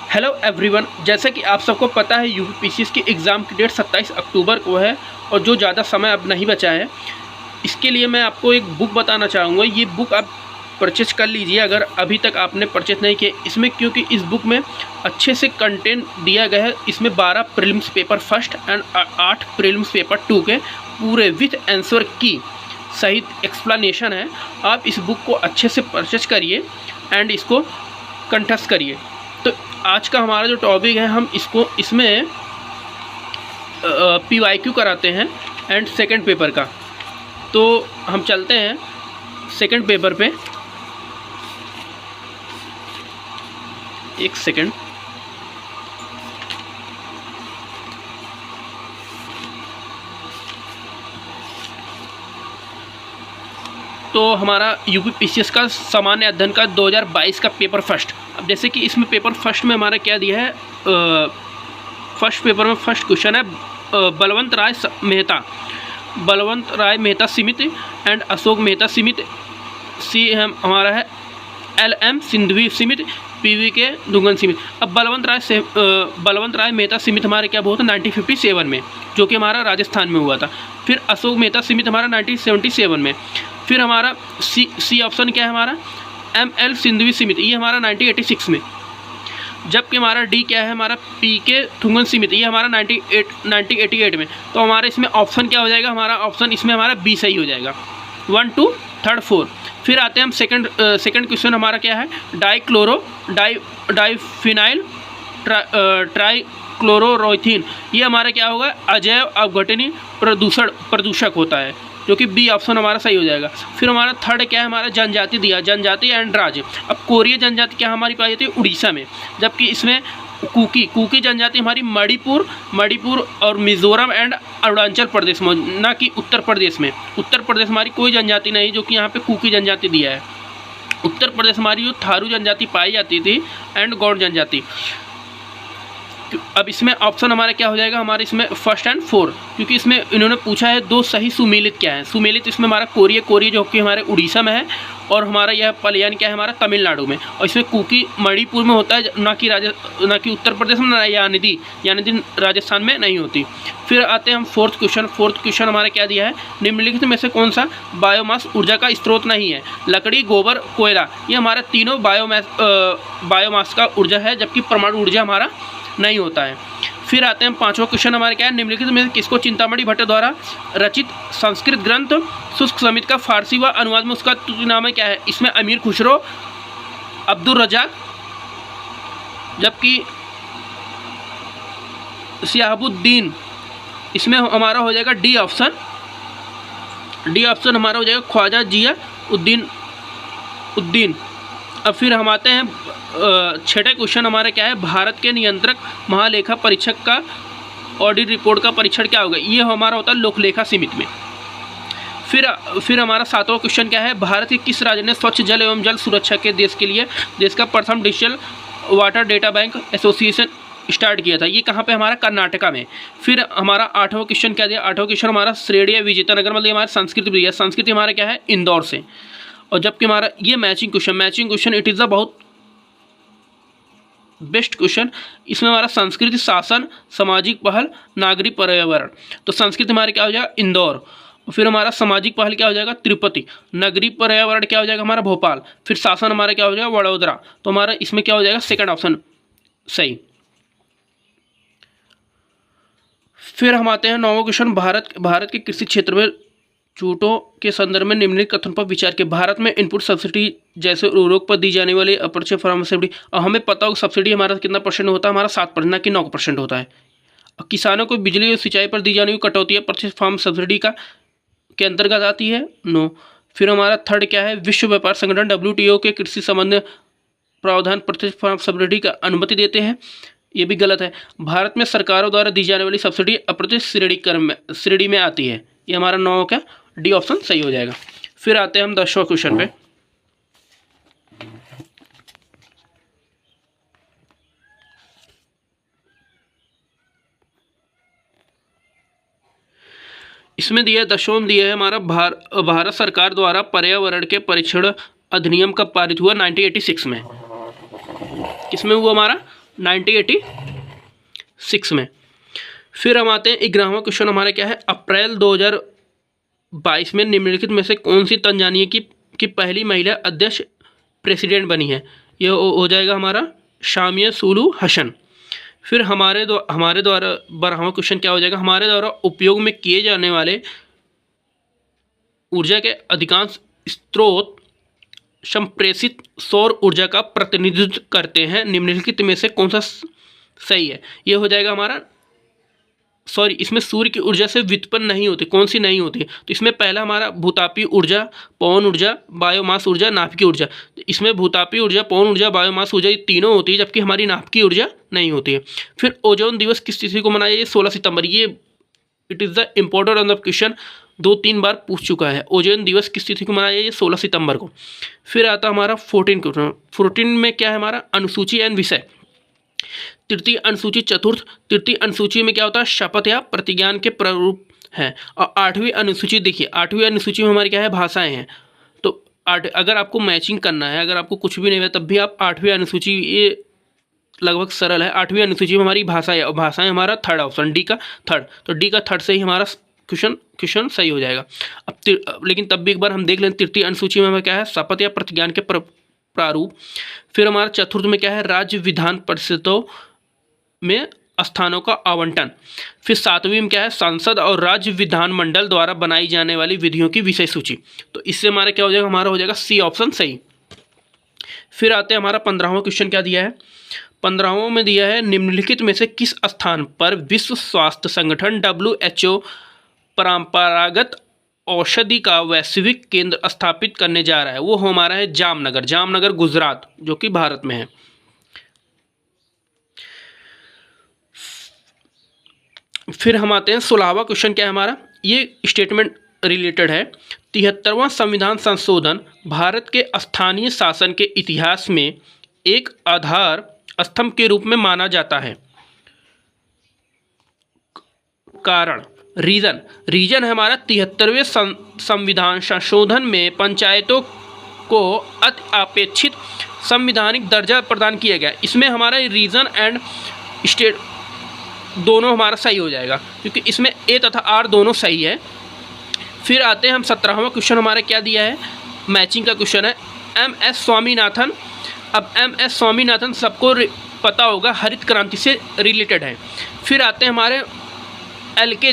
Hello everyone, जैसे कि आप सबको पता है यूपीपीसीएस की एग्ज़ाम की डेट 27 अक्टूबर को है और जो ज़्यादा समय अब नहीं बचा है। इसके लिए मैं आपको एक बुक बताना चाहूँगा। ये बुक आप परचेज कर लीजिए अगर अभी तक आपने परचेज नहीं किया इसमें, क्योंकि इस बुक में अच्छे से कंटेंट दिया गया है। इसमें 12 prelims paper first and 8 prelims paper 2 के पूरे विथ आंसर की सहित एक्सप्लेनेशन है। आप इस बुक को अच्छे से परचेज करिए एंड इसको कंठस्थ करिए। तो आज का हमारा जो टॉपिक है, हम इसमें PYQ कराते हैं एंड सेकंड पेपर का। तो हम चलते हैं सेकंड पेपर पे। एक सेकंड। तो हमारा यूपीपीसीएस का सामान्य अध्ययन का 2022 का पेपर फर्स्ट। अब जैसे कि इसमें पेपर फर्स्ट में हमारा क्या दिया है, फर्स्ट पेपर में फर्स्ट क्वेश्चन है बलवंत राय मेहता समिति एंड अशोक मेहता समिति। हमारा है LM सिंधवी समिति, PVK दुंगन समिति। अब बलवंत राय मेहता समिति हमारे क्या हुआ था 1957 में, जो कि हमारा राजस्थान में हुआ था। फिर अशोक मेहता समिति हमारा 1977 में। फिर हमारा सी ऑप्शन क्या है हमारा ML सिंधवी समिति, ये हमारा 1986 में। जबकि हमारा डी क्या है हमारा PK थुंगन समिति, ये हमारा 1988 में। तो हमारे इसमें ऑप्शन क्या हो जाएगा, हमारा ऑप्शन इसमें हमारा बी सही हो जाएगा। 1 2 3 4। फिर आते हैं हम सेकंड क्वेश्चन हमारा क्या है डाइफिनाइल ट्राइक्लोरोथीन। ये हमारा क्या होगा अजैव अवघटनीय प्रदूषक होता है, जो कि बी ऑप्शन हमारा सही हो जाएगा। फिर हमारा थर्ड क्या है हमारा जनजाति दिया, जनजाति एंड राज्य। अब कोरीय जनजाति क्या हमारी पाई जाती है उड़ीसा में, जबकि इसमें कुकी जनजाति हमारी मणिपुर और मिजोरम एंड अरुणाचल प्रदेश में, ना कि उत्तर प्रदेश में। उत्तर प्रदेश हमारी कोई जनजाति नहीं, जो कि यहाँ पे कुकी जनजाति दिया है। उत्तर प्रदेश हमारी जो थारू जनजाति पाई जाती थी एंड गौड़ जनजाति। अब इसमें ऑप्शन हमारा क्या हो जाएगा, हमारे इसमें फर्स्ट एंड 4, क्योंकि इसमें इन्होंने पूछा है दो सही सुमेलित क्या है। सुमेलित इसमें हमारा कोरिया जो कि हमारे उड़ीसा में है, और हमारा यह पलयान क्या है हमारा तमिलनाडु में। और इसमें कुकी मणिपुर में होता है, ना कि उत्तर प्रदेश में, ना यानिदी राजस्थान में नहीं होती। फिर आते हैं हम फोर्थ क्वेश्चन हमारा क्या दिया है, निम्नलिखित में से कौन सा बायोमास ऊर्जा का स्रोत नहीं है। लकड़ी, गोबर, कोयला, ये हमारा तीनों बायोमास का ऊर्जा है, जबकि परमाणु ऊर्जा हमारा नहीं होता है। फिर आते हैं पांचवा क्वेश्चन हमारे क्या है, निम्नलिखित में किसको चिंतामणि भट्ट द्वारा रचित संस्कृत ग्रंथ शुष्क समिति का फारसी व अनुवाद में उसका नाम है क्या है। इसमें अमीर खुसरो, अब्दुल रजाक, जबकि सियाबुद्दीन। इसमें हमारा हो जाएगा डी ऑप्शन हमारा हो जाएगा ख्वाजा जिया उद्दीन। अब फिर हम आते हैं छठे क्वेश्चन हमारा क्या है, भारत के नियंत्रक महालेखा परीक्षक का ऑडिट रिपोर्ट का परीक्षण क्या होगा। ये हमारा होता है लोकलेखा समिति में। फिर हमारा सातवां क्वेश्चन क्या है, भारत के किस राज्य ने स्वच्छ जल एवं जल सुरक्षा के देश के लिए देश का प्रथम digital water data bank association start किया था। ये कहाँ पे हमारा कर्नाटका में। फिर हमारा आठवां क्वेश्चन क्या दिया, आठवां क्वेश्चन हमारा श्रेणीय विजेता नगर, मतलब हमारा संस्कृति हमारा क्या है इंदौर से। और जबकि हमारा ये matching question it is a बहुत बेस्ट क्वेश्चन। इसमें हमारा संस्कृति, शासन, सामाजिक पहल, नागरिक पर्यावरण। तो संस्कृति हमारे क्या हो जाएगा इंदौर। फिर हमारा सामाजिक पहल क्या हो जाएगा तिरुपति। नगरीय पर्यावरण क्या हो जाएगा हमारा भोपाल। फिर शासन हमारा क्या हो जाएगा वडोदरा। तो हमारा इसमें क्या हो जाएगा सेकंड ऑप्शन सही। फिर हम आते हैं नौवां क्वेश्चन, भारत के कृषि क्षेत्र में छूटों के संदर्भ में निम्नलिखित कथन पर विचार के। भारत में इनपुट सब्सिडी जैसे उर्वरक पर दी जाने वाली अपर्चय फार्मा सब्सिडी, और हमें पता हो सब्सिडी हमारा कितना परसेंट होता है, हमारा 7% ना कि 9% होता है। किसानों को बिजली और सिंचाई पर दी जाने वाली कटौती अपर्चय फार्म सब्सिडी के अंतर्गत आती है, नो। फिर हमारा थर्ड क्या है, विश्व व्यापार संगठन WTO के कृषि संबंध प्रावधान प्रत्यक्ष फार्म सब्सिडी का अनुमति देते हैं, ये भी गलत है। भारत में सरकारों द्वारा दी जाने वाली सब्सिडी अप्रत्यक्ष श्रेणी में आती है, ये हमारा 9 का डी ऑप्शन सही हो जाएगा। फिर आते हैं हम 10वां क्वेश्चन पे। इसमें दिया 10वां दिया है हमारा भारत सरकार द्वारा पर्यावरण के परीक्षण अधिनियम कब पारित हुआ 1986 में। किसमें हुआ हमारा 1986 में। फिर हम आते हैं 11वां क्वेश्चन हमारा क्या है, अप्रैल 2022 में निम्नलिखित में से कौन सी तंजानिया की पहली महिला अध्यक्ष प्रेसिडेंट बनी है? ये हो जाएगा हमारा शामिया सुलू हसन। फिर हमारे द्वारा 12वां क्वेश्चन क्या हो जाएगा, हमारे द्वारा उपयोग में किए जाने वाले ऊर्जा के अधिकांश स्रोत संप्रेषित सौर ऊर्जा का प्रतिनिधित्व करते हैं, निम्नलिखित में से कौन सा सही है? ये हो जाएगा हमारा, सॉरी, इसमें सूर्य की ऊर्जा से व्युत्पन्न नहीं होती, कौन सी नहीं होती? तो इसमें पहला हमारा भूतापीय ऊर्जा, पवन ऊर्जा, बायोमास ऊर्जा, नाभिकीय ऊर्जा। तो इसमें भूतापीय ऊर्जा, पवन ऊर्जा, बायोमास ऊर्जा, ये तीनों होती है, जबकि हमारी नाभिकीय ऊर्जा नहीं होती है। फिर ओजोन दिवस किस तिथि को मनाया? 16 सितंबर। ये it is the important on the question, 2-3 बार पूछ चुका है। ओजोन दिवस किस तिथि को मनाया? ये 16 सितंबर को। फिर आता हमारा 14 क्वेश्चन। 14 में क्या है हमारा, अनुसूची एंड विषय। तृतीय अनुसूची चतुर्थ। तृतीय अनुसूची में क्या होता है, शपथ या प्रतिज्ञान के प्रारूप है। और 8वीं अनुसूची देखिए, 8वीं अनुसूची में हमारी क्या है, भाषाएं हैं। तो अगर आपको मैचिंग करना है, अगर आपको कुछ भी नहीं है तब भी आप 8वीं अनुसूची, ये लगभग सरल है। 8वीं अनुसूची में हमारी भाषाएं, और भाषाएं हमारा थर्ड ऑप्शन, डी का थर्ड। तो डी का थर्ड से ही हमारा क्वेश्चन सही हो जाएगा। अब लेकिन तब भी एक बार हम देख लें, तृतीय अनुसूची में हमें क्या है, शपथ या प्रतिज्ञान के प्रारूप। फिर हमारा चतुर्थ में क्या है, राज्य विधान परिषदों में स्थानों का आवंटन। फिर 7वीं में क्या है, संसद और राज्य विधानमंडल द्वारा बनाई जाने वाली विधियों की विषय सूची। तो इससे हमारा क्या हो जाएगा, हमारा हो जाएगा सी ऑप्शन सही। फिर आते हैं हमारा 15वां क्वेश्चन क्या दिया है, 15वां में दिया है, निम्नलिखित में से किस स्थान पर विश्व स्वास्थ्य संगठन WHO परंपरागत औषधि का वैश्विक केंद्र स्थापित करने जा रहा है? वो हमारा है जामनगर गुजरात, जो कि भारत में है। फिर हम आते हैं 16वां क्वेश्चन क्या है हमारा, ये स्टेटमेंट रिलेटेड है। 73वां संविधान संशोधन भारत के स्थानीय शासन के इतिहास में एक आधार स्तंभ के रूप में माना जाता है। कारण, रीजन है हमारा 73वें संविधान संशोधन में पंचायतों को अति अपेक्षित संवैधानिक दर्जा प्रदान किया गया। इसमें हमारा रीजन एंड स्टेट दोनों हमारा सही हो जाएगा, क्योंकि इसमें ए तथा आर दोनों सही है। फिर आते हैं हम 17वां क्वेश्चन हमारा क्या दिया है, मैचिंग का क्वेश्चन है, MS स्वामीनाथन। अब MS स्वामीनाथन सबको पता होगा, हरित क्रांति से रिलेटेड है। फिर आते हैं हमारे LK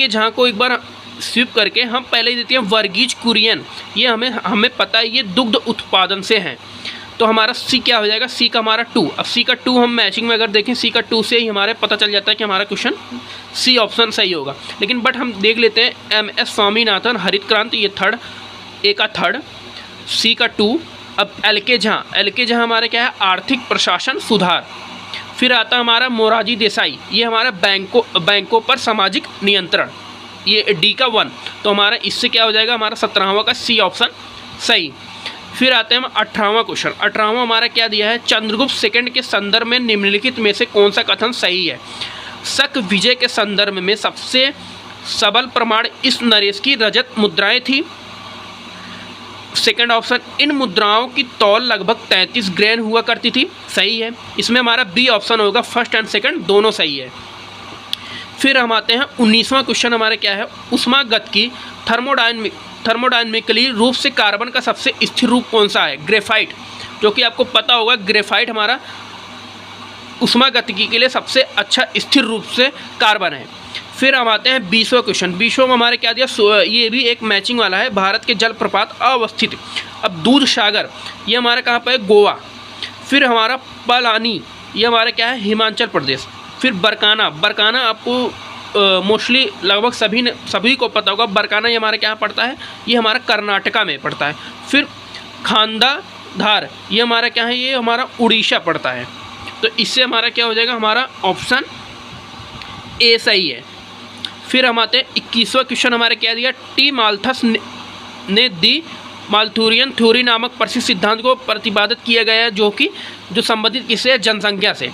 झा को एक बार स्विप करके हम पहले ही देते हैं वर्गीज कुरियन। ये हमें पता है, ये दुग्ध उत्पादन से हैं। तो हमारा सी क्या हो जाएगा, सी का हमारा 2। अब सी का 2 हम मैचिंग में अगर देखें, सी का 2 से ही हमारे पता चल जाता है कि हमारा क्वेश्चन सी ऑप्शन सही होगा। लेकिन बट हम देख लेते हैं MS स्वामीनाथन हरित क्रांति, ये थर्ड, ए का थर्ड, सी का 2। अब LK झा हमारे क्या है, आर्थिक प्रशासन सुधार। फिर आता हमारा मोरारजी देसाई, ये हमारा बैंकों पर सामाजिक नियंत्रण, ये डी का 1। तो हमारा इससे क्या हो जाएगा, हमारा 17वां का सी ऑप्शन सही। फिर आते हैं हम 18वां क्वेश्चन। 18वां हमारा क्या दिया है, चंद्रगुप्त सेकंड के संदर्भ में निम्नलिखित में से कौन सा कथन सही है? शक विजय के संदर्भ में सबसे सबल प्रमाण इस नरेश की रजत मुद्राएं थी। सेकंड ऑप्शन, इन मुद्राओं की तौल लगभग 33 ग्रेन हुआ करती थी, सही है। इसमें हमारा बी ऑप्शन होगा, फर्स्ट एंड सेकंड दोनों सही है। फिर हम आते हैं 19वां क्वेश्चन हमारे क्या है, ऊष्मागतिकी थर्मोडायनेमिकली रूप से कार्बन का सबसे स्थिर रूप कौन सा है? ग्रेफाइट, जो कि आपको पता होगा ग्रेफाइट हमारा ऊष्मागतिकी के लिए सबसे अच्छा स्थिर रूप से कार्बन है। फिर हम आते हैं 20वां क्वेश्चन। 20वां में हमारे क्या दिया, ये भी एक मैचिंग वाला है, भारत के जलप्रपात अवस्थित। अब दूध सागर, ये हमारा कहाँ पर है, गोवा। फिर हमारा पलानी, ये हमारा क्या है, हिमाचल प्रदेश। फिर बरकाना आपको मोस्टली लगभग सभी को पता होगा, बरकाना ये हमारा क्या पड़ता है, ये हमारा कर्नाटका में पड़ता है। फिर खांडाधार, ये हमारा क्या है, ये हमारा उड़ीसा पड़ता है। तो इससे हमारा क्या हो जाएगा, हमारा ऑप्शन ए सही है। फिर हम आते हैं 21वां क्वेश्चन हमारे क्या दिया, टी माल्थस ने दी माल्थुरियन थ्योरी नामक प्रसिद्ध सिद्धांत को प्रतिपादित किया गया है, जो संबंधित किससे है, जनसंख्या से।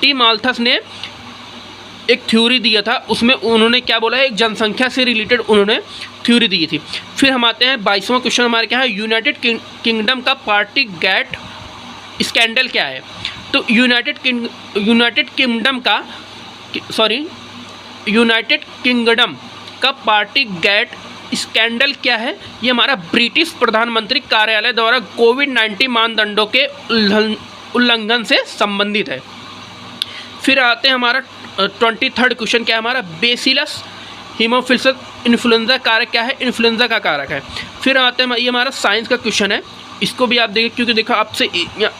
टी माल्थस ने एक थ्योरी दिया था, उसमें उन्होंने क्या बोला है, एक जनसंख्या से रिलेटेड उन्होंने थ्योरी दी थी। फिर हम आते हैं 22वां क्वेश्चन हमारे क्या है, यूनाइटेड किंगडम का पार्टी गैट स्कैंडल क्या है? तो यूनाइटेड किंगडम का पार्टी गेट स्कैंडल क्या है? ये हमारा ब्रिटिश प्रधानमंत्री कार्यालय द्वारा कोविड-19 मानदंडों के उल्लंघन से संबंधित है। फिर आते हैं हमारा 23rd क्वेश्चन क्या है हमारा? बेसिलस हीमोफिलस इन्फ्लुएंजा कारक क्या है? इन्फ्लुएंजा का कारक है। फिर आते हैं, ये हमारा साइंस का क्वेश्चन है, इसको भी आप देखिए क्योंकि देखो आपसे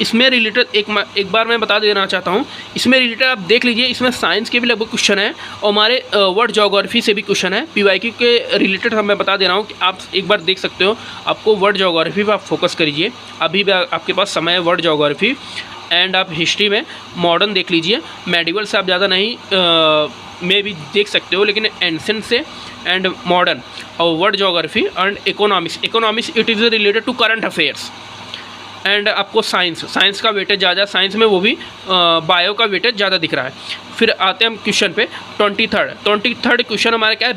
इसमें रिलेटेड एक बार मैं बता देना चाहता हूँ, इसमें रिलेटेड आप देख लीजिए, इसमें साइंस के भी लगभग क्वेश्चन है और हमारे वर्ल्ड ज्योग्राफी से भी क्वेश्चन है। पीवाईक्यू के रिलेटेड मैं बता दे रहा हूँ कि आप एक बार देख सकते हो। आपको वर्ल्ड ज्योग्राफी पर आप फोकस करिए, अभी भी आपके पास समय है वर्ल्ड ज्योग्राफी, एंड आप हिस्ट्री में मॉडर्न देख लीजिए। मेडिवल से आप ज़्यादा नहीं में भी देख सकते हो, लेकिन एंसेंट से एंड मॉडर्न और world geography and economics it is related to current affairs. And आपको साइंस का वेटेज ज़्यादा, साइंस में वो भी बायो का वेटेज ज़्यादा दिख रहा है। फिर आते हैं हम क्वेश्चन पे 23rd क्वेश्चन हमारा क्या है?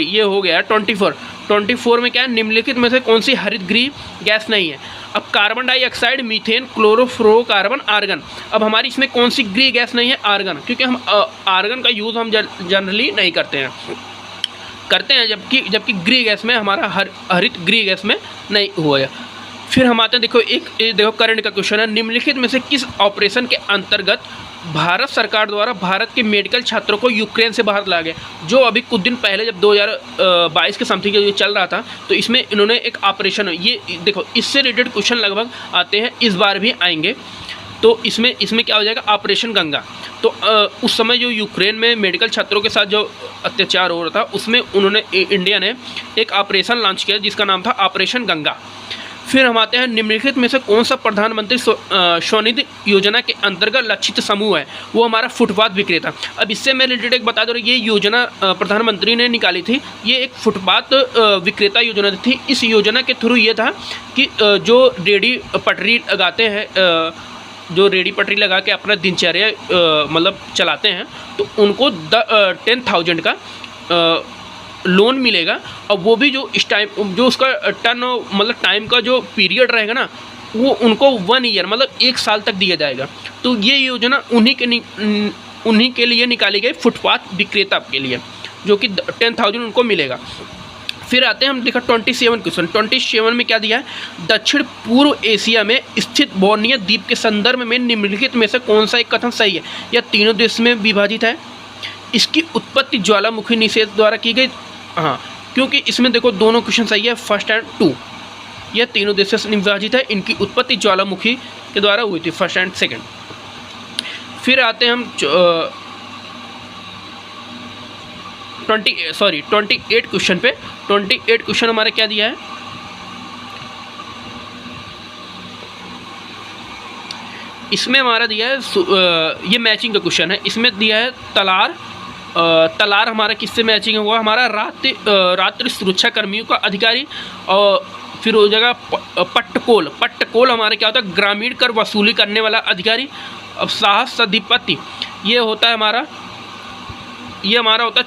ये हो गया 24 में क्या है? निम्नलिखित में से कौन सी हरित गृह गैस नहीं है? अब carbon dioxide, methane, chlorofluorocarbon, argon. अब हमारी इसमें कौन सी गृह गैस नहीं है? आर्गन, क्योंकि हम आर्गन का यूज़ हम जनरली नहीं करते हैं, जबकि गृह गैस में हमारा हरित गृह गैस में नहीं हुआ है। फिर हम आते हैं, देखो करंट का क्वेश्चन है, निम्नलिखित में से किस ऑपरेशन के अंतर्गत भारत सरकार द्वारा भारत के मेडिकल छात्रों को यूक्रेन से बाहर लाया गया? जो अभी कुछ दिन पहले जब 2022 के समथिंग ये चल रहा था, तो इसमें इन्होंने एक ऑपरेशन, ये देखो इससे रिलेटेड क्वेश्चन लगभग आते हैं, इस बार भी आएंगे। तो इसमें क्या हो जाएगा? ऑपरेशन गंगा। तो उस समय जो यूक्रेन में मेडिकल छात्रों के साथ जो अत्याचार हो रहा था, उसमें इंडिया ने एक ऑपरेशन लॉन्च किया जिसका नाम था ऑपरेशन गंगा। फिर हम आते हैं, निम्नलिखित में से कौन सा प्रधानमंत्री स्वनिधि योजना के अंतर्गत लक्षित समूह है? वो हमारा फुटपाथ विक्रेता। अब इससे मैं रिलेटेड एक बता दूँ, ये योजना प्रधानमंत्री ने निकाली थी, ये एक फुटपाथ विक्रेता योजना थी। इस योजना के थ्रू ये था कि जो रेडी पटरी लगाते हैं, जो रेडी पटरी लगा के अपना दिनचर्या मतलब चलाते हैं, तो उनको 10,000 का लोन मिलेगा। और वो भी जो इस टाइम जो उसका टाइम का जो पीरियड रहेगा ना, वो उनको 1 ईयर मतलब 1 साल तक दिया जाएगा। तो ये योजना उन्हीं के लिए निकाली गई, फुटपाथ विक्रेता के लिए, जो कि 10,000 उनको मिलेगा। फिर आते हैं हम, देखा 27 क्वेश्चन। 27 में क्या दिया है? दक्षिण पूर्व एशिया में स्थित बोर्नियो द्वीप के संदर्भ में निम्नलिखित में से कौन सा एक कथन सही है? यह तीनों देश में विभाजित है, इसकी उत्पत्ति ज्वालामुखी निषेध द्वारा की गई। हाँ, क्योंकि इसमें देखो दोनों क्वेश्चन सही है, 1st and 2। यह तीनों देशों से विभाजित है, इनकी उत्पत्ति ज्वालामुखी के द्वारा हुई थी, 1st and 2nd। फिर आते हैं हम 28 क्वेश्चन पे। 28 क्वेश्चन हमारा क्या दिया है? इसमें हमारा दिया है, ये मैचिंग का क्वेश्चन है। इसमें दिया है तलार हमारा किससे मैचिंग हुआ? हमारा रात्रि सुरक्षा कर्मियों का अधिकारी। और फिर हो जाएगा पट्टकोल हमारा क्या होता है? ग्रामीण कर वसूली करने वाला अधिकारी। अब साहस अधिपति ये होता है हमारा, ये हमारा होता है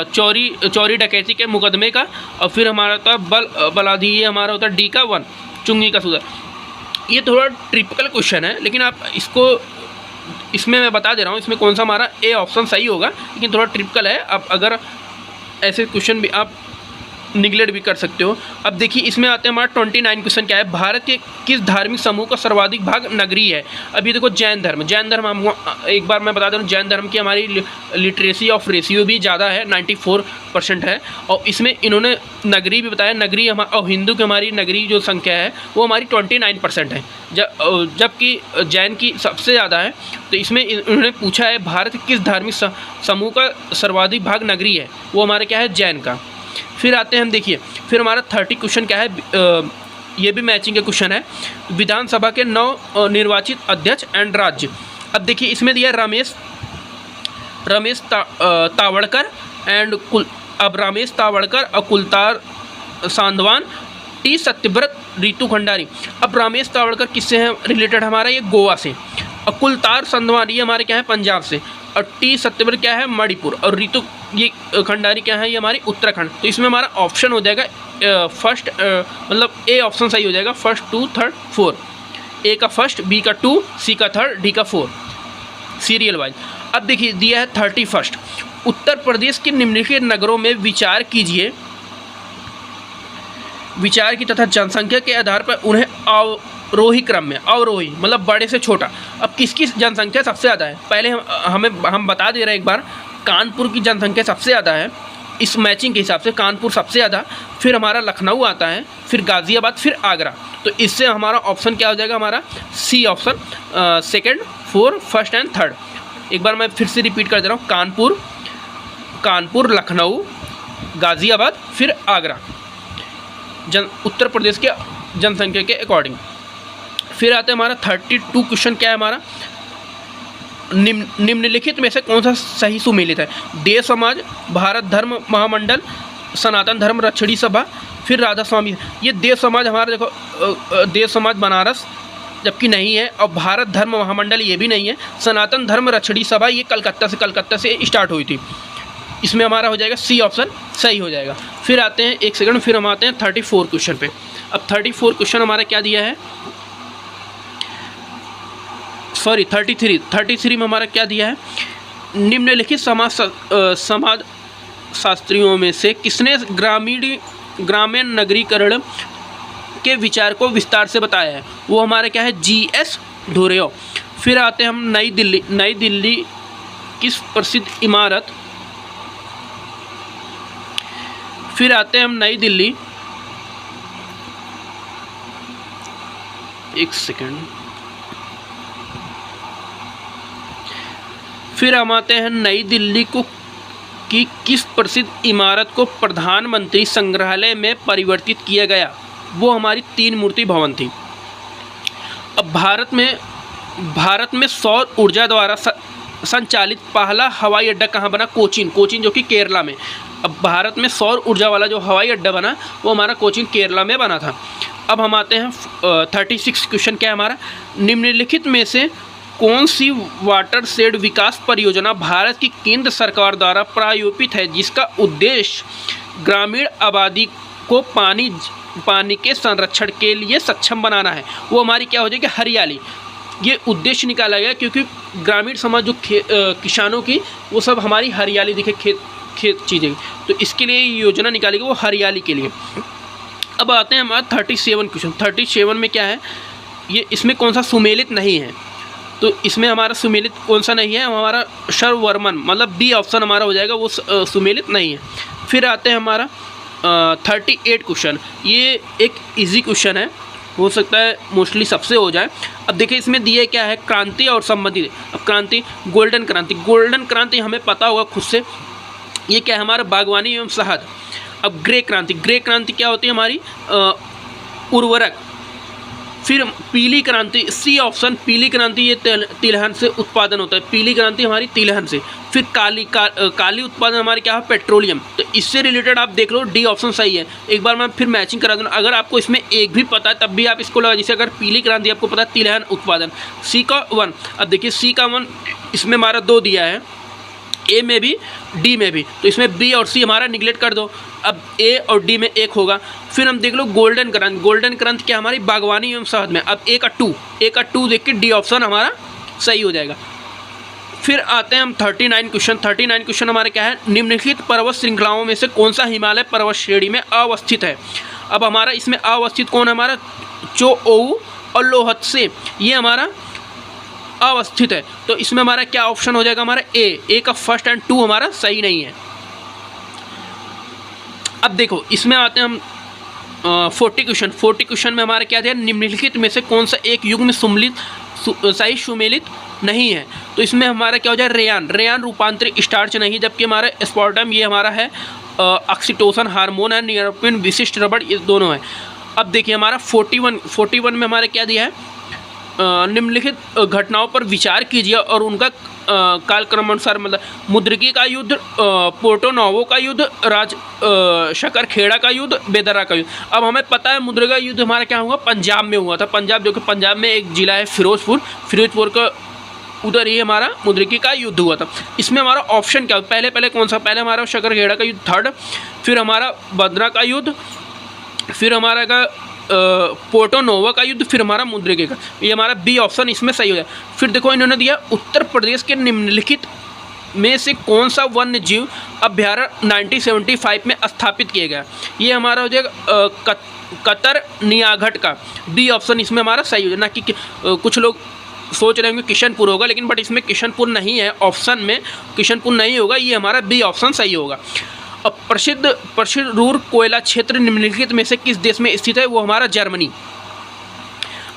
चोरी डकैती के मुकदमे का। और फिर हमारा होता है बलाधी, ये हमारा होता है डी का 1 चुंगी का सुधर। ये थोड़ा ट्रिपिकल क्वेश्चन है, लेकिन आप इसमें मैं बता दे रहा हूँ, इसमें कौन सा हमारा ए ऑप्शन सही होगा, लेकिन थोड़ा ट्रिपिकल है। आप अगर ऐसे क्वेश्चन भी आप निगलेक्ट भी कर सकते हो। अब देखिए इसमें आते हैं हमारा 29 क्वेश्चन क्या है? भारत के किस धार्मिक समूह का सर्वाधिक भाग नगरीय है? अभी देखो जैन धर्म हम एक बार मैं बता दूँ, जैन धर्म की हमारी लिटरेसी ऑफ रेशियो भी ज़्यादा है, 94% है। और इसमें इन्होंने नगरी भी बताया, नगरी और हिंदू की हमारी नगरी जो संख्या है वो हमारी 29% है, जबकि जैन की सबसे ज़्यादा है। तो इसमें इन्होंने पूछा है भारत के किस धार्मिक समूह का सर्वाधिक भाग नगरीय है? वो हमारे क्या है? जैन का। फिर आते हैं हम, देखिए फिर हमारा 30 क्वेश्चन क्या है? ये भी मैचिंग का क्वेश्चन है। विधानसभा के 9 निर्वाचित अध्यक्ष एंड राज्य। अब देखिए इसमें दिया रमेश तावड़कर एंड रमेश तावड़कर और कुलतार सांधवान, टी सत्यव्रत, रितु खंडारी। अब रमेश तावड़कर किससे हैं रिलेटेड? हमारा ये गोवा से। और कुलतार सांधवान ये हमारे क्या है? पंजाब से। और टी सत्यव्रत क्या है? मणिपुर। और रितु ये खंडारी क्या है? ये हमारी उत्तराखंड। तो इसमें हमारा ऑप्शन हो जाएगा फर्स्ट, मतलब ए ऑप्शन सही हो जाएगा, 1st, 2, 3rd, 4। ए का फर्स्ट, बी का 2, सी का 3rd, डी का 4 सीरियल वाइज। अब देखिए दिया है 31, उत्तर प्रदेश के निम्नलिखित नगरों में विचार कीजिए, विचार की तथा जनसंख्या के आधार पर उन्हें अवरोही क्रम में, अवरोही मतलब बड़े से छोटा। अब किसकी जनसंख्या सबसे ज़्यादा है, पहले हम बता दे रहे हैं एक बार, कानपुर की जनसंख्या सबसे ज़्यादा है इस मैचिंग के हिसाब से, कानपुर सबसे ज़्यादा, फिर हमारा लखनऊ आता है, फिर गाज़ियाबाद, फिर आगरा। तो इससे हमारा ऑप्शन क्या हो जाएगा, हमारा C option, 2nd, 4, 1st and 3rd। एक बार मैं फिर से रिपीट कर दे रहा हूँ, कानपुर, लखनऊ, गाज़ियाबाद, फिर आगरा उत्तर प्रदेश के जनसंख्या के अकॉर्डिंग। फिर आते हैं हमारा 32 क्वेश्चन, क्या है हमारा, निम्नलिखित में से कौन सा सही सुमेलित है। देव समाज, भारत धर्म महामंडल, सनातन धर्म रक्षणी सभा, फिर राधा स्वामी। ये देव समाज हमारा देखो, देव समाज बनारस जबकि नहीं है, और भारत धर्म महामंडल ये भी नहीं है, सनातन धर्म रक्षणी सभा ये कलकत्ता से स्टार्ट हुई थी। इसमें हमारा हो जाएगा सी ऑप्शन सही हो जाएगा। फिर आते हैं, एक सेकंड, फिर हम आते हैं 34 क्वेश्चन पे। अब 34 क्वेश्चन हमारा क्या दिया है, सॉरी 33 में हमारा क्या दिया है, निम्नलिखित समाज शास्त्रियों में से किसने ग्रामीण नगरीकरण के विचार को विस्तार से बताया है। वो हमारा क्या है, GS ढोरेओ। फिर आते हैं हम नई दिल्ली किस प्रसिद्ध इमारत, फिर आते हैं हम नई दिल्ली, एक सेकेंड, फिर हम आते हैं नई दिल्ली को कि किस प्रसिद्ध इमारत को प्रधानमंत्री संग्रहालय में परिवर्तित किया गया। वो हमारी 3 मूर्ति भवन थी। अब भारत में सौर ऊर्जा द्वारा संचालित पहला हवाई अड्डा कहाँ बना, कोचीन जो कि केरला में। अब भारत में सौर ऊर्जा वाला जो हवाई अड्डा बना वो हमारा कोचीन केरला में बना था। अब हम आते हैं 36 क्वेश्चन, क्या है हमारा, निम्नलिखित में से कौन सी वाटर शेड विकास परियोजना भारत की केंद्र सरकार द्वारा प्रायोजित है जिसका उद्देश्य ग्रामीण आबादी को पानी के संरक्षण के लिए सक्षम बनाना है। वो हमारी क्या हो जाएगी, हरियाली। ये उद्देश्य निकाला गया क्योंकि ग्रामीण समाज जो किसानों की वो सब हमारी हरियाली दिखे, खेत चीज़ें, तो इसके लिए योजना निकाली गई वो हरियाली के लिए। अब आते हैं हमारा 37 क्वेश्चन। 37 में क्या है, ये इसमें कौन सा सुमेलित नहीं है, तो इसमें हमारा सुमेलित कौन सा नहीं है, हमारा सर्ववर्मन मतलब बी ऑप्शन हमारा हो जाएगा, वो सुमेलित नहीं है। फिर आते हैं हमारा 38 क्वेश्चन। ये एक इजी क्वेश्चन है, हो सकता है मोस्टली सबसे हो जाए। अब देखिए इसमें दिए क्या है, क्रांति और संबंधित। अब क्रांति, गोल्डन क्रांति हमें पता होगा खुद से, ये क्या है हमारा, बागवानी एवं शहद। अब ग्रे क्रांति क्या होती है हमारी, उर्वरक। फिर पीली क्रांति, सी ऑप्शन, पीली क्रांति ये तिलहन से उत्पादन होता है, पीली क्रांति हमारी तिलहन से। फिर काली उत्पादन हमारे क्या है, पेट्रोलियम। तो इससे रिलेटेड आप देख लो, डी ऑप्शन सही है। एक बार मैं फिर मैचिंग करा दूँ, अगर आपको इसमें एक भी पता है तब भी आप इसको लगा, जैसे अगर पीली क्रांति आपको पता है तिलहन उत्पादन, सी का 1। अब देखिए सी का 1 इसमें हमारा 2 दिया है, ए में भी डी में भी, तो इसमें बी और सी हमारा निगलेक्ट कर दो। अब ए और डी में 1 होगा। फिर हम देख लो गोल्डन क्रांति क्या हमारी, बागवानी एवं शहद में। अब ए का 2 देख के डी ऑप्शन हमारा सही हो जाएगा। फिर आते हैं हम 39 क्वेश्चन हमारे क्या है, निम्नलिखित पर्वत श्रृंखलाओं में से कौन सा हिमालय पर्वत श्रेणी में अवस्थित है। अब हमारा इसमें अवस्थित कौन है, हमारा चोओऊ और लोहत्से, ये हमारा अवस्थित है। तो इसमें हमारा क्या ऑप्शन हो जाएगा, हमारा ए का 1st एंड 2 हमारा सही नहीं है। अब देखो इसमें आते हैं हम 40 क्वेश्चन में हमारा क्या दिया, निम्नलिखित में से कौन सा एक युग्म सही सुमेलित नहीं है। तो इसमें हमारा क्या हो जाए, रेयान रूपांतरित स्टार्च नहीं, जबकि हमारा एस्पार्टम ये हमारा है ऑक्सीटोसिन हार्मोन है, न्यूरोपिन विशिष्ट रबड़, ये दोनों है। अब देखिए हमारा 41 में हमारा क्या दिया है, निम्नलिखित घटनाओं पर विचार कीजिए और उनका कालक्रमानुसार, मतलब मुद्रिकी का युद्ध, पोर्टो नोवो का युद्ध, शकरखेड़ा का युद्ध, बेदरा का युद्ध। अब हमें पता है मुद्रिका युद्ध हमारा क्या हुआ, पंजाब में हुआ था। पंजाब जो कि पंजाब में एक जिला है फिरोजपुर का, उधर ही हमारा मुद्रिकी का युद्ध हुआ था। इसमें हमारा ऑप्शन क्या, पहले कौन सा, पहले हमारा शकरखेड़ा का युद्ध 3rd, फिर हमारा बदरा का युद्ध, फिर हमारा का पोर्टो नोवो का युद्ध, फिर हमारा मुद्रिके का। ये हमारा बी ऑप्शन इसमें सही हो जाए। फिर देखो इन्होंने दिया उत्तर प्रदेश के निम्नलिखित में से कौन सा वन्य जीव अभ्यारण्य 1975 में स्थापित किया गया। ये हमारा हो जाएगा कतर नियाघट का। बी ऑप्शन इसमें हमारा सही हो जाए। ना कि कुछ लोग सोच रहे होंगे किशनपुर होगा, लेकिन बट इसमें किशनपुर नहीं है, ऑप्शन में किशनपुर नहीं होगा। ये हमारा बी ऑप्शन सही होगा। अब प्रसिद्ध रूर कोयला क्षेत्र निम्नलिखित में से किस देश में स्थित है। वो हमारा जर्मनी।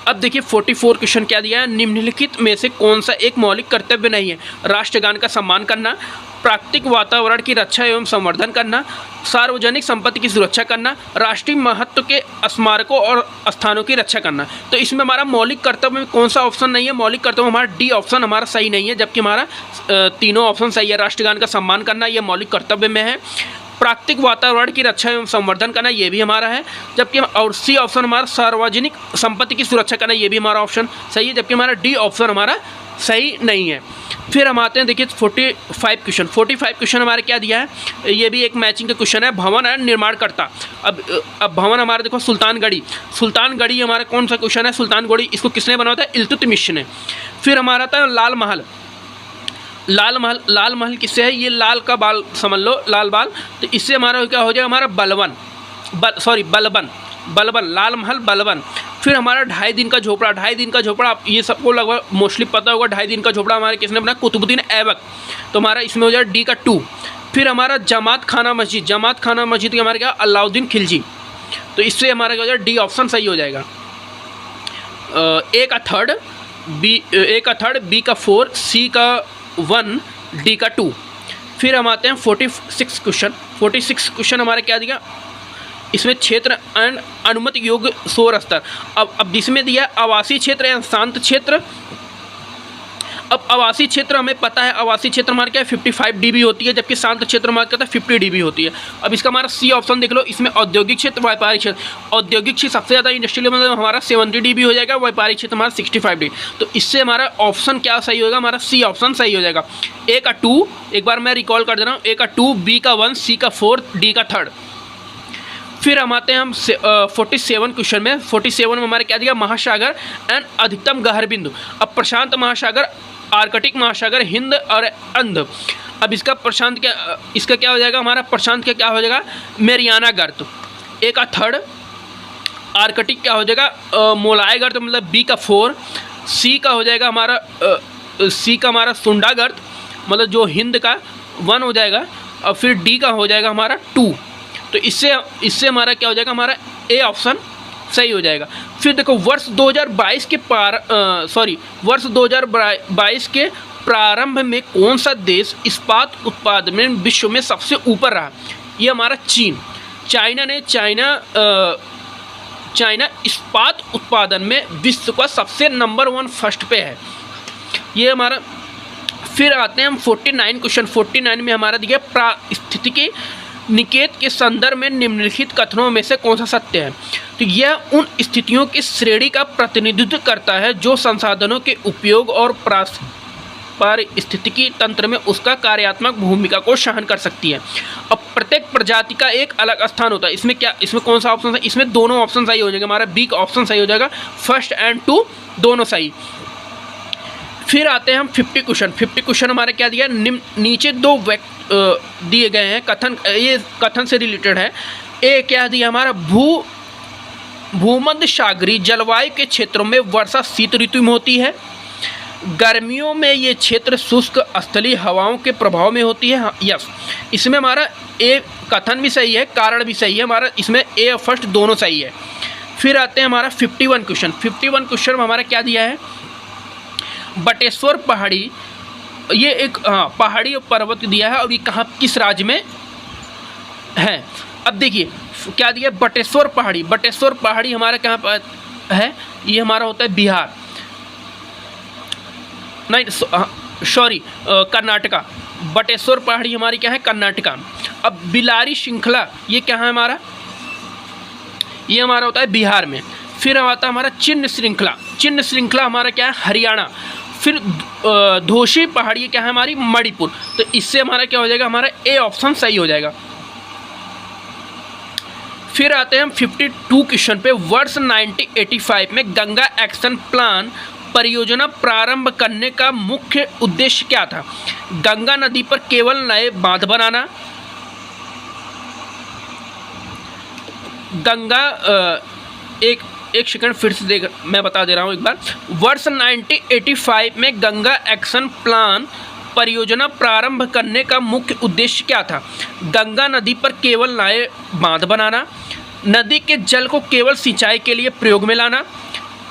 अब देखिए 44 क्वेश्चन क्या दिया है, निम्नलिखित में से कौन सा एक मौलिक कर्तव्य नहीं है। राष्ट्रगान का सम्मान करना, प्राकृतिक वातावरण की रक्षा एवं संवर्धन करना, सार्वजनिक संपत्ति की सुरक्षा करना, राष्ट्रीय महत्व के स्मारकों और स्थानों की रक्षा करना। तो इसमें हमारा मौलिक कर्तव्य में कौन सा ऑप्शन नहीं है। मौलिक कर्तव्य हमारा डी ऑप्शन हमारा सही नहीं है, जबकि हमारा तीनों ऑप्शन सही है। राष्ट्रगान का सम्मान करना ये मौलिक कर्तव्य में है, प्राकृतिक वातावरण की रक्षा एवं संवर्धन करना ये भी हमारा है, जबकि और सी ऑप्शन हमारा सार्वजनिक संपत्ति की सुरक्षा करना ये भी हमारा ऑप्शन सही है, जबकि हमारा डी ऑप्शन हमारा सही नहीं है। फिर हम आते हैं देखिए 45 क्वेश्चन हमारे क्या दिया है। ये भी एक मैचिंग का क्वेश्चन है, भवन एंड निर्माणकर्ता। अब भवन हमारा देखो सुल्तानगढ़ी हमारा कौन सा क्वेश्चन है। सुल्तानगढ़ी इसको किसने बनाया था, इल्तुतमिश ने। फिर हमारा था लाल महल किससे है, ये लाल का बाल समझ लो, लाल बाल। तो इससे हमारा क्या हो जाएगा, हमारा बलबन, लाल महल बलबन। फिर हमारा 2.5 दिन का झोपड़ा, आप ये सबको लगभग मोस्टली पता होगा। 2.5 दिन का झोपड़ा हमारे किसने बनाया, कुतुबुद्दीन ऐबक। तो हमारा इसमें हो जाएगा डी का 2। फिर हमारा जमात खाना मस्जिद के हमारे क्या, अलाउद्दीन खिलजी। तो इससे हमारा क्या हो जाएगा, डी ऑप्शन सही हो जाएगा। ए का थर्ड, बी का 4, सी का 1, डी का 2। फिर हम आते हैं 46 क्वेश्चन हमारे क्या दिया, इसमें क्षेत्र एंड अनुमति योग्य शोर स्तर। अब इसमें दिया आवासीय क्षेत्र या शांत क्षेत्र। अब आवासीय क्षेत्र हमें पता है, आवासीय क्षेत्र हमारे क्या है 55 dB होती है, जबकि शांत क्षेत्र हमारे क्या है 50 dB होती है। अब इसका हमारा सी ऑप्शन देख लो, इसमें औद्योगिक क्षेत्र, व्यापारिक क्षेत्र। औद्योगिक क्षेत्र सबसे ज़्यादा इंडस्ट्रियल मतलब हमारा 70 dB हो जाएगा, व्यापारिक क्षेत्र हमारा 65 dB। तो इससे हमारा ऑप्शन क्या सही होगा, हमारा सी ऑप्शन सही हो जाएगा। ए का 2, एक बार मैं रिकॉल कर दे रहा हूँ, ए का 2, बी का 1, सी का 4, डी का 3। फिर हम आते हैं 47 क्वेश्चन में। 47 में हमारे क्या दिया, महासागर एंड अधिकतम गहर बिंदु। अब प्रशांत महासागर, आर्कटिक महासागर, हिंद और अंध। अब इसका क्या हो जाएगा, हमारा प्रशांत का क्या हो जाएगा, मेरियाना गर्त। ए का 3, आर्कटिक क्या हो जाएगा, मोलाय गर्त मतलब बी का 4। सी का हो जाएगा हमारा सुंडा गर्त मतलब जो हिंद का 1 हो जाएगा। और फिर डी का हो जाएगा हमारा 2। तो इससे हमारा क्या हो जाएगा, हमारा ए ऑप्शन सही हो जाएगा। फिर देखो वर्ष 2022 के प्रारंभ में कौन सा देश इस्पात उत्पादन में विश्व में सबसे ऊपर रहा। ये हमारा चाइना इस्पात उत्पादन में विश्व का सबसे नंबर 1 फर्स्ट पे है ये हमारा। फिर आते हैं हम 49 क्वेश्चन। 49 में हमारा दिया पारिस्थितिकी निकेत के संदर्भ में निम्नलिखित कथनों में से कौन सा सत्य है। तो यह उन स्थितियों की श्रेणी का प्रतिनिधित्व करता है जो संसाधनों के उपयोग और पारिस्थितिकी तंत्र में उसका कार्यात्मक भूमिका को सहन कर सकती है। अब प्रत्येक प्रजाति का एक अलग स्थान होता है। इसमें कौन सा ऑप्शन है, इसमें दोनों ऑप्शन सही हो जाएंगे। हमारा बी का ऑप्शन सही हो जाएगा, 1 और 2 दोनों सही। फिर आते हैं हम 50 क्वेश्चन हमारे क्या दिया, नीचे 2 दिए गए हैं कथन, ये कथन से रिलेटेड है। ए क्या दिया हमारा, भूमध्य सागरीय जलवायु के क्षेत्रों में वर्षा शीत ऋतु में होती है, गर्मियों में ये क्षेत्र शुष्क स्थलीय हवाओं के प्रभाव में होती है। यस, इसमें हमारा ए कथन भी सही है, कारण भी सही है, हमारा इसमें ए और फर्स्ट दोनों सही है। फिर आते हैं हमारा 51 क्वेश्चन में हमारा क्या दिया है, बटेश्वर पहाड़ी, ये एक पहाड़ी और पर्वत दिया है और ये कहाँ किस राज्य में है। अब देखिए क्या दिया, बटेश्वर पहाड़ी हमारा कहाँ पर है, ये हमारा होता है बिहार, नहीं सॉरी कर्नाटका। बटेश्वर पहाड़ी हमारी क्या है, कर्नाटका। अब बिलारी श्रृंखला ये क्या है हमारा, ये हमारा होता है बिहार में। फिर आता है हमारा चिन्ह श्रृंखला हमारा क्या है, हरियाणा। फिर धोशी पहाड़ी क्या है हमारी, मणिपुर। तो इससे हमारा क्या हो जाएगा, हमारा ए ऑप्शन सही हो जाएगा। फिर आते हैं हम 52 क्वेश्चन पे। वर्ष 1985 में गंगा एक्शन प्लान परियोजना प्रारंभ करने का मुख्य उद्देश्य क्या था? गंगा नदी पर केवल नए बांध बनाना, गंगा एक सेकंड फिर से देख, मैं बता दे रहा हूँ एक बार। वर्ष 1985 में गंगा एक्शन प्लान परियोजना प्रारंभ करने का मुख्य उद्देश्य क्या था? गंगा नदी पर केवल नए बांध बनाना, नदी के जल को केवल सिंचाई के लिए प्रयोग में लाना,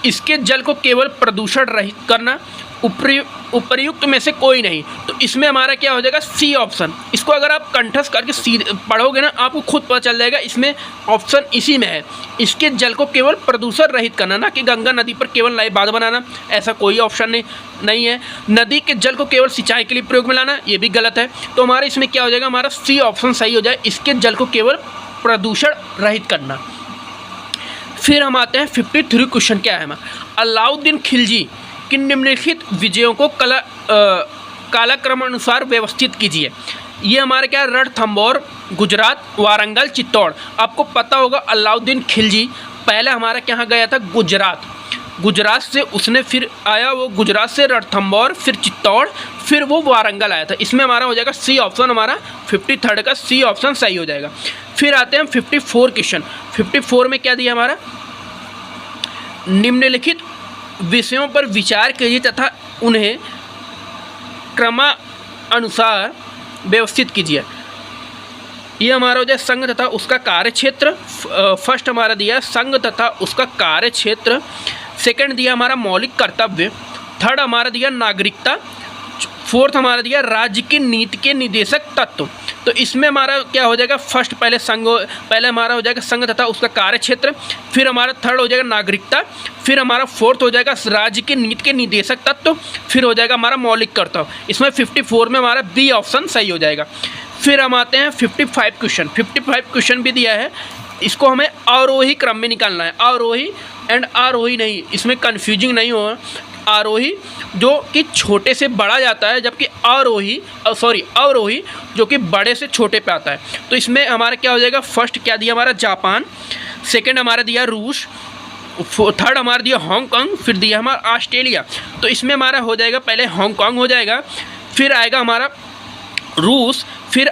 इसके जल को केवल प्रदूषण रहित करना, उपर्युक्त में से कोई नहीं। तो इसमें हमारा क्या हो जाएगा? C option. इसको अगर आप कंठस्थ करके सीधे पढ़ोगे ना, आपको खुद पता चल जाएगा इसमें ऑप्शन इसी में है। इसके जल को केवल प्रदूषण रहित करना, ना कि गंगा नदी पर केवल नए बांध बनाना, ऐसा कोई ऑप्शन नहीं है। नदी के जल को केवल सिंचाई के लिए प्रयोग में लाना, ये भी गलत है। तो हमारा इसमें क्या हो जाएगा? हमारा सी ऑप्शन सही हो जाए, इसके जल को केवल प्रदूषण रहित करना। फिर हम आते हैं 53 क्वेश्चन क्या है हमारा? अलाउद्दीन खिलजी कि निम्नलिखित विजयों को कालक्रमानुसार व्यवस्थित कीजिए। ये हमारे क्या? रणथंभौर, गुजरात, वारंगल, चित्तौड़। आपको पता होगा अलाउद्दीन खिलजी पहले हमारा कहाँ गया था? गुजरात से उसने फिर आया, वो गुजरात से रणथंभौर, फिर चित्तौड़, फिर वो वारंगल आया था। इसमें हमारा हो जाएगा सी ऑप्शन, हमारा 53 का सी ऑप्शन सही हो जाएगा। फिर आते हैं 54 क्वेश्चन। 54 में क्या दिया हमारा? निम्नलिखित विषयों पर विचार कीजिए तथा उन्हें क्रमानुसार व्यवस्थित कीजिए। ये हमारा हो जाए संघ तथा उसका कार्यक्षेत्र। फर्स्ट हमारा दिया संघ तथा उसका कार्यक्षेत्र। सेकंड दिया हमारा मौलिक कर्तव्य। थर्ड हमारा दिया नागरिकता। फोर्थ हमारा दिया राज्य की नीति के निदेशक तत्व। तो इसमें हमारा क्या हो जाएगा? फर्स्ट पहले हमारा हो जाएगा संघ तथा उसका कार्यक्षेत्र, फिर हमारा थर्ड हो जाएगा नागरिकता, फिर हमारा फोर्थ हो जाएगा राज्य की नीति के निदेशक तत्व, फिर हो जाएगा हमारा मौलिक कर्तव्य। इसमें 54 में हमारा बी ऑप्शन सही हो जाएगा। फिर हम आते हैं 55 क्वेश्चन। 55 क्वेश्चन भी दिया है, इसको हमें आरोही क्रम में निकालना है। आरोही एंड आरोही नहीं, इसमें कन्फ्यूजिंग नहीं होगा। आरोही जो कि छोटे से बड़ा जाता है, जबकि अवरोही जो कि बड़े से छोटे पे आता है। तो इसमें हमारा क्या हो जाएगा? फर्स्ट क्या दिया हमारा? जापान। सेकंड हमारा दिया रूस। थर्ड हमारा दिया हांगकांग। फिर दिया हमारा ऑस्ट्रेलिया। तो इसमें हमारा हो जाएगा पहले हांगकांग हो जाएगा, फिर आएगा हमारा रूस, फिर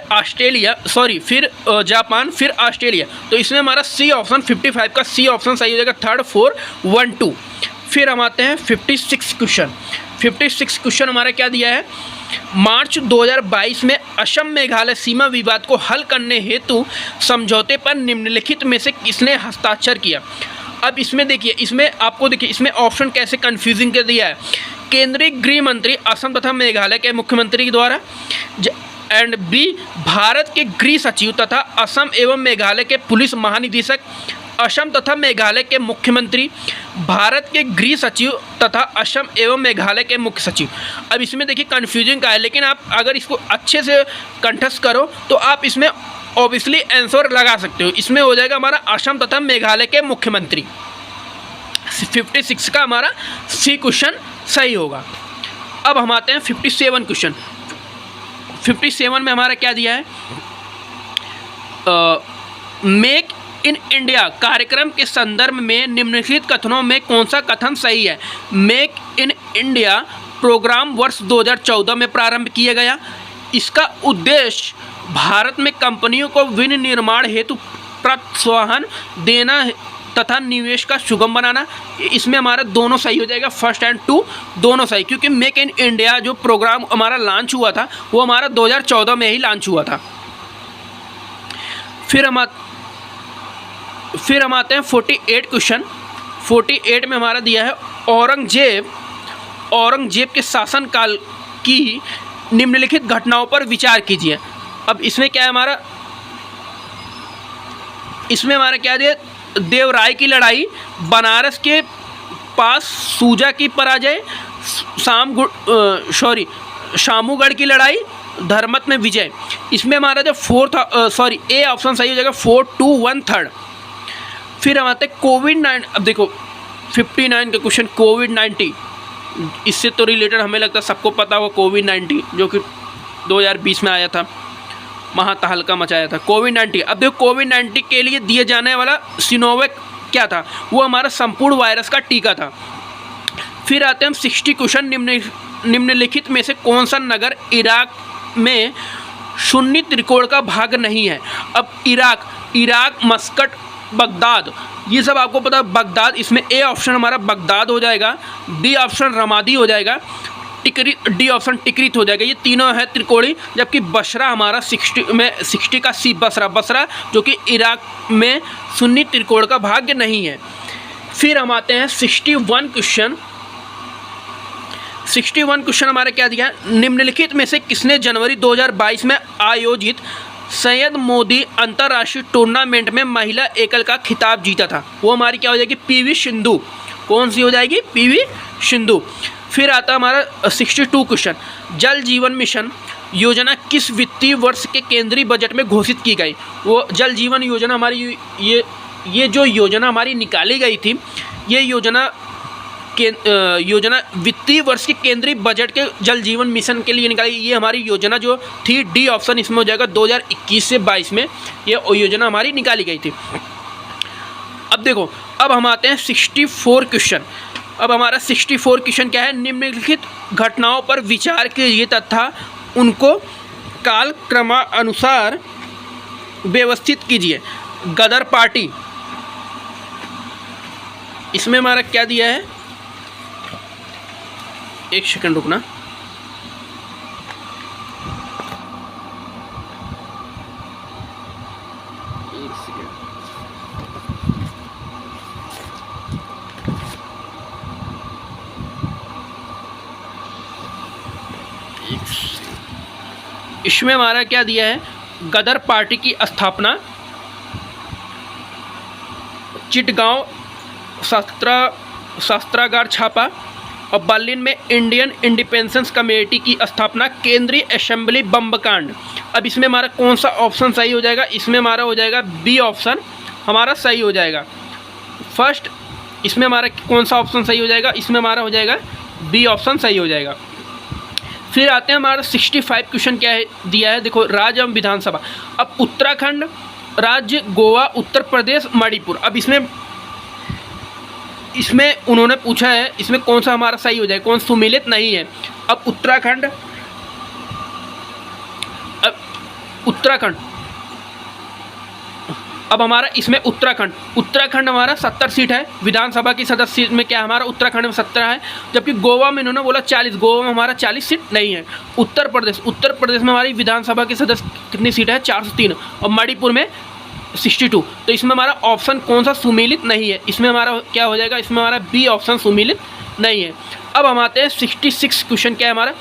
फिर जापान, फिर ऑस्ट्रेलिया। तो इसमें हमारा सी ऑप्शन 55 का सी ऑप्शन सही हो जाएगा। 3, 4, 1, 2। फिर हम आते हैं 56 क्वेश्चन। 56 क्वेश्चन हमारा क्या दिया है? मार्च 2022 में असम मेघालय सीमा विवाद को हल करने हेतु समझौते पर निम्नलिखित में से किसने हस्ताक्षर किया? अब इसमें देखिए, इसमें ऑप्शन कैसे कन्फ्यूजिंग कर दिया है। केंद्रीय गृह मंत्री असम तथा मेघालय के मुख्यमंत्री के द्वारा, एंड बी भारत के गृह सचिव तथा असम एवं मेघालय के पुलिस महानिदेशक, असम तथा मेघालय के मुख्यमंत्री, भारत के गृह सचिव तथा असम एवं मेघालय के मुख्य सचिव। अब इसमें देखिए कन्फ्यूजिंग का है, लेकिन आप अगर इसको अच्छे से कंठस्थ करो तो आप इसमें ऑब्वियसली आंसर लगा सकते हो। इसमें हो जाएगा हमारा असम तथा मेघालय के मुख्यमंत्री। 56 का हमारा सी क्वेश्चन सही होगा। अब हम आते हैं 57 क्वेश्चन। 57 में हमारा क्या दिया है? मेक इन इंडिया कार्यक्रम के संदर्भ में निम्नलिखित कथनों में कौन सा कथन सही है? मेक इन इंडिया प्रोग्राम वर्ष 2014 में प्रारंभ किया गया। इसका उद्देश्य भारत में कंपनियों को विनिर्माण हेतु प्रोत्साहन देना तथा निवेश का सुगम बनाना। इसमें हमारा दोनों सही हो जाएगा, फर्स्ट एंड 2 दोनों सही, क्योंकि मेक इन इंडिया जो प्रोग्राम हमारा लॉन्च हुआ था वो हमारा 2014 में ही लॉन्च हुआ था। फिर हम आते हैं 48 क्वेश्चन। 48 में हमारा दिया है औरंगजेब के शासनकाल की निम्नलिखित घटनाओं पर विचार कीजिए। अब इसमें क्या है हमारा? इसमें हमारा क्या दिया? देवराय की लड़ाई, बनारस के पास सूजा की पराजय, शामूगढ़ की लड़ाई, धर्मत में विजय। इसमें हमारा जो ए ऑप्शन सही हो जाएगा 4, 2, 1, 3। फिर हम आते हैं कोविड-19। अब देखो 59 का क्वेश्चन कोविड-19, इससे तो रिलेटेड हमें लगता है सबको पता होगा। कोविड-19 जो कि 2020 में आया था। महातहलका मचाया था। कोविड-19, अब देखो कोविड-19 के लिए दिए जाने वाला सिनोवैक क्या था, वो हमारा संपूर्ण वायरस का टीका था। फिर आते हैं हम 60 क्वेश्चन, निम्नलिखित में से कौन सा नगर इराक में सुन्नी त्रिकोण का भाग नहीं है। अब इराक, मस्कट, बगदाद, ये सब आपको पता है। बगदाद, इसमें ए ऑप्शन हमारा बगदाद हो जाएगा, बी ऑप्शन रमादी हो जाएगा, डी ऑप्शन टिकरित हो जाएगा। ये तीनों है त्रिकोणी। जबकि बसरा हमारा 60 का सी बसरा जो कि इराक में सुन्नी त्रिकोण का भाग नहीं है। फिर हम आते हैं 61 क्वेश्चन। 61 क्वेश्चन हमारा क्या दिया है, निम्नलिखित में से किसने जनवरी 2022 में आयोजित सैयद मोदी अंतर्राष्ट्रीय टूर्नामेंट में महिला एकल का खिताब जीता था। वो हमारी क्या हो जाएगी, पीवी सिंधु। कौन सी हो जाएगी, पीवी सिंधु। फिर आता हमारा 62 क्वेश्चन, जल जीवन मिशन योजना किस वित्तीय वर्ष के केंद्रीय बजट में घोषित की गई। वो जल जीवन योजना हमारी ये जो योजना हमारी निकाली गई थी, ये योजना वित्तीय वर्ष के केंद्रीय बजट के जल जीवन मिशन के लिए निकाली। ये हमारी योजना जो थी, डी ऑप्शन इसमें हो जाएगा, 2021 से 22 में ये योजना हमारी निकाली गई थी। अब देखो, अब हम आते हैं 64 क्वेश्चन। अब हमारा 64 क्वेश्चन क्या है, निम्नलिखित घटनाओं पर विचार कीजिए तथा उनको कालक्रमानुसार व्यवस्थित कीजिए। गदर पार्टी, इसमें हमारा क्या दिया है, एक सेकंड रुकना। इसमें हमारा क्या दिया है, गदर पार्टी की स्थापना, चिटगांव शस्त्रागार छापा और बर्लिन में इंडियन इंडिपेंडेंस कमेटी की स्थापना, केंद्रीय असेंबली बम कांड। अब इसमें हमारा कौन सा ऑप्शन सही हो जाएगा, इसमें हमारा हो जाएगा बी ऑप्शन हमारा सही हो जाएगा। फर्स्ट, इसमें हमारा कौन सा ऑप्शन सही हो जाएगा, इसमें हमारा हो जाएगा बी ऑप्शन सही हो जाएगा। फिर आते हैं हमारा 65 क्वेश्चन क्या है दिया है, देखो राज्य एवं विधानसभा। अब उत्तराखंड राज्य, गोवा, उत्तर प्रदेश, मणिपुर। अब इसमें उन्होंने पूछा है, इसमें कौन सा हमारा सही हो जाएगा, कौन सुमेलित नहीं है। अब उत्तराखंड, अब हमारा इसमें उत्तराखंड हमारा 70 सीट है, विधानसभा की सदस्य में क्या हमारा उत्तराखंड में 17 है। जबकि गोवा में इन्होंने बोला 40, गोवा में हमारा 40 सीट नहीं है। उत्तर प्रदेश में हमारी विधानसभा की सदस्य कितनी सीट है, 403, और मणिपुर में 62। तो इसमें हमारा ऑप्शन कौन सा सुमेलित नहीं है, इसमें हमारा क्या हो जाएगा, इसमें हमारा बी ऑप्शन सुमेलित नहीं है। अब हम आते हैं 66 क्वेश्चन क्या है हमारा,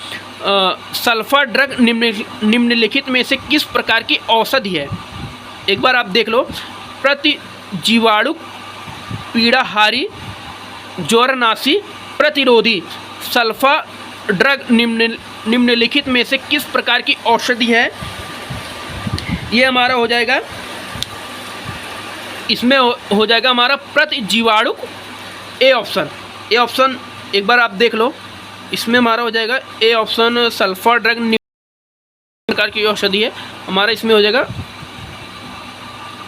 सल्फा ड्रग निम्नलिखित में से किस प्रकार की औषधि है। एक बार आप देख लो, प्रति जीवाणु, पीड़ाहारी, ज्वरनाशी, प्रतिरोधी। सल्फा ड्रग निम्नलिखित में से किस प्रकार की औषधि है, ये हमारा हो जाएगा, इसमें हो जाएगा हमारा प्रति जीवाणु, ए ऑप्शन एक बार आप देख लो, इसमें हमारा हो जाएगा ए ऑप्शन। सल्फा ड्रग प्रकार की औषधि है हमारा, इसमें हो जाएगा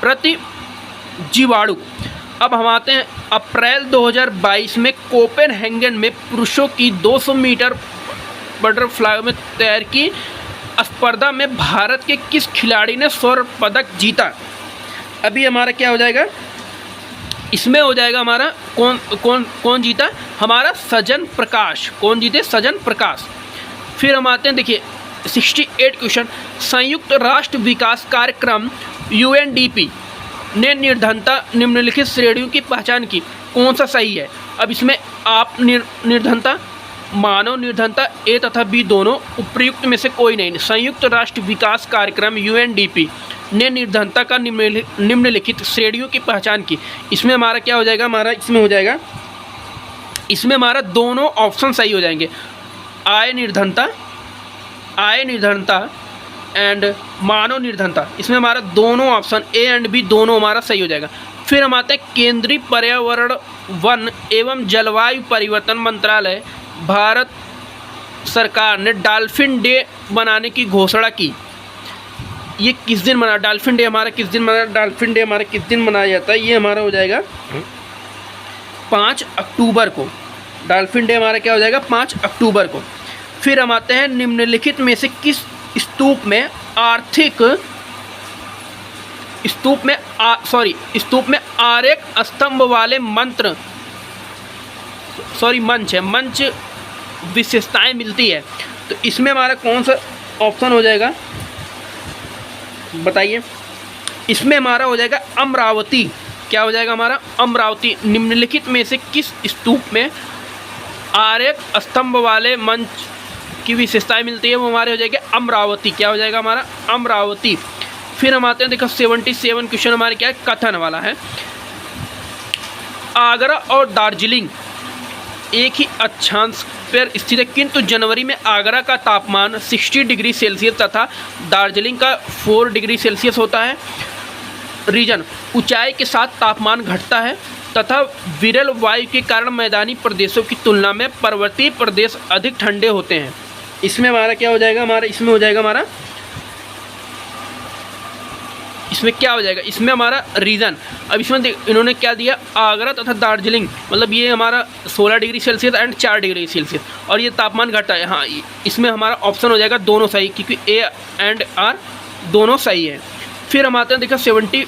प्रति जीवाणु। अब हम आते हैं अप्रैल 2022 में कोपेनहेगन में पुरुषों की 200 मीटर बटरफ्लाई में तैर की स्पर्धा में भारत के किस खिलाड़ी ने स्वर्ण पदक जीता। अभी हमारा क्या हो जाएगा, इसमें हो जाएगा हमारा कौन जीता, हमारा सजन प्रकाश। कौन जीते, सजन प्रकाश। फिर हम आते हैं, देखिए 68 क्वेश्चन, संयुक्त राष्ट्र विकास कार्यक्रम UNDP ने निम्नलिखित श्रेणियों की पहचान की, कौन सा सही है। अब इसमें आप निर्धनता, मानव निर्धनता, ए तथा बी दोनों, उपयुक्त में से कोई नहीं। संयुक्त राष्ट्र विकास कार्यक्रम UNDP ने निर्धनता का निम्नलिखित श्रेणियों की पहचान की, इसमें हमारा क्या हो जाएगा, हमारा इसमें हो जाएगा, इसमें हमारा दोनों ऑप्शन सही हो जाएंगे। आय निर्धनता एंड मानव निर्धनता, इसमें हमारा दोनों ऑप्शन ए एंड बी दोनों हमारा सही हो जाएगा। फिर हम आते हैं केंद्रीय पर्यावरण, वन एवं जलवायु परिवर्तन मंत्रालय, भारत सरकार ने डॉल्फिन डे मनाने की घोषणा की। ये किस दिन मना, डॉल्फिन डे हमारा किस दिन मना, डॉल्फिन डे हमारा किस दिन मनाया जाता है, ये हमारा हो जाएगा 5 अक्टूबर को। डॉल्फिन डे हमारा क्या हो जाएगा 5 अक्टूबर को। फिर हम आते हैं निम्नलिखित में से किस स्तूप में स्तूप में आरेख स्तंभ वाले मंच विशेषताएं मिलती है। तो इसमें हमारा कौन सा ऑप्शन हो जाएगा बताइए। इसमें हमारा हो जाएगा अमरावती। क्या हो जाएगा हमारा अमरावती। निम्नलिखित में से किस स्तूप में आरेख स्तंभ वाले मंच की विशेषताएं मिलती है, वो हमारे हो जाएगा अमरावती। क्या हो जाएगा हमारा अमरावती। फिर हम आते हैं, देखो 77 क्वेश्चन हमारे क्या है कथन वाला है। आगरा और दार्जिलिंग एक ही अक्षांश पर स्थित है, किंतु जनवरी में आगरा का तापमान 60 डिग्री सेल्सियस तथा दार्जिलिंग का 4 डिग्री सेल्सियस होता है। रीजन, ऊंचाई के साथ तापमान घटता है तथा विरल वायु के कारण मैदानी प्रदेशों की तुलना में पर्वतीय प्रदेश अधिक ठंडे होते हैं। इसमें हमारा क्या हो जाएगा इसमें हो जाएगा हमारा इसमें क्या हो जाएगा, इसमें हमारा रीज़न। अब इसमें इन्होंने क्या दिया, आगरा तथा दार्जिलिंग, मतलब ये हमारा 16 degree Celsius and 4 degree Celsius, और ये तापमान घटा है। हाँ, इसमें हमारा ऑप्शन हो जाएगा दोनों सही, क्योंकि ए एंड आर दोनों सही है। फिर हम आते हैं, देखो 72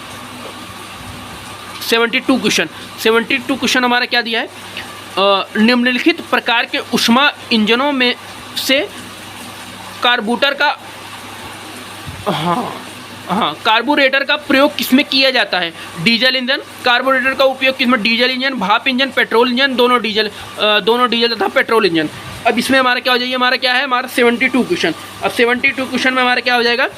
क्वेश्चन। 72 क्वेश्चन हमारा क्या दिया है, निम्नलिखित प्रकार के ऊष्मा इंजनों में से कार्बोरेटर का कार्बोरेटर का प्रयोग किसमें किया जाता है। Diesel engine. कार्बोरेटर का उपयोग किसमें, डीजल इंजन, भाप इंजन, पेट्रोल इंजन, दोनों डीजल तथा पेट्रोल इंजन। अब इसमें हमारा क्या हो जाएगा, हमारा क्या है हमारा 72 क्वेश्चन। अब 72 क्वेश्चन में हमारा क्या हो जाएगा,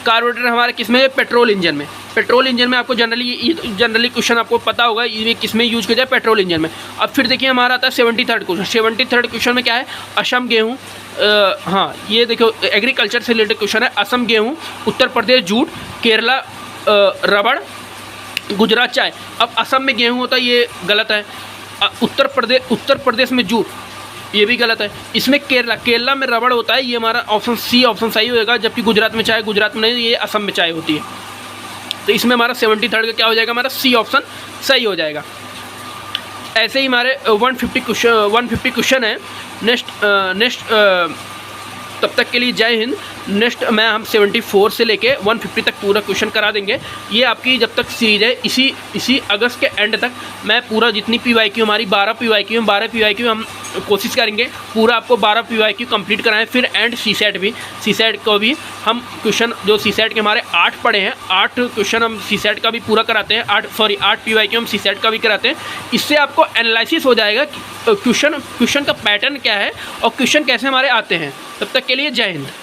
कार्बोरेटर हमारा किसमें है, पेट्रोल इंजन में। पेट्रोल इंजन में आपको जनरली क्वेश्चन आपको पता होगा ये किसमें यूज किया जाए, पेट्रोल इंजन में। अब फिर देखिए हमारा आता है 73rd क्वेश्चन। 73rd क्वेश्चन में क्या है, असम गेहूँ, हाँ ये देखो एग्रीकल्चर से रिलेटेड क्वेश्चन है। असम गेहूँ, उत्तर प्रदेश जूट, केरला रबड़, गुजरात चाय। अब असम में गेहूँ होता है, ये गलत है। उत्तर प्रदेश में जूट, ये भी गलत है। इसमें केरला में रबड़ होता है, ये हमारा ऑप्शन सी ऑप्शन सही होगा। जबकि गुजरात में चाय, गुजरात में नहीं, ये असम में चाय होती है। तो इसमें हमारा 73rd का क्या हो जाएगा, हमारा सी ऑप्शन सही हो जाएगा। ऐसे ही हमारे 150 क्वेश्चन है। नेक्स्ट तब तक के लिए जय हिंद। नेक्स्ट हम 74 से लेके 150 तक पूरा क्वेश्चन करा देंगे। ये आपकी जब तक सीरीज है, इसी अगस्त के एंड तक मैं पूरा जितनी PYQ हमारी 12 PYQ हम कोशिश करेंगे पूरा आपको 12 PYQ कंप्लीट कराएं। फिर एंड CSAT को भी हम क्वेश्चन जो CSAT के हमारे 8 पढ़े हैं, 8 क्वेश्चन हम CSAT का भी पूरा कराते हैं। 8 PYQ हम CSAT का भी कराते हैं। इससे आपको एनालिसिस हो जाएगा क्वेश्चन का पैटर्न क्या है और क्वेश्चन कैसे हमारे आते हैं। तब तक के लिए जय हिंद।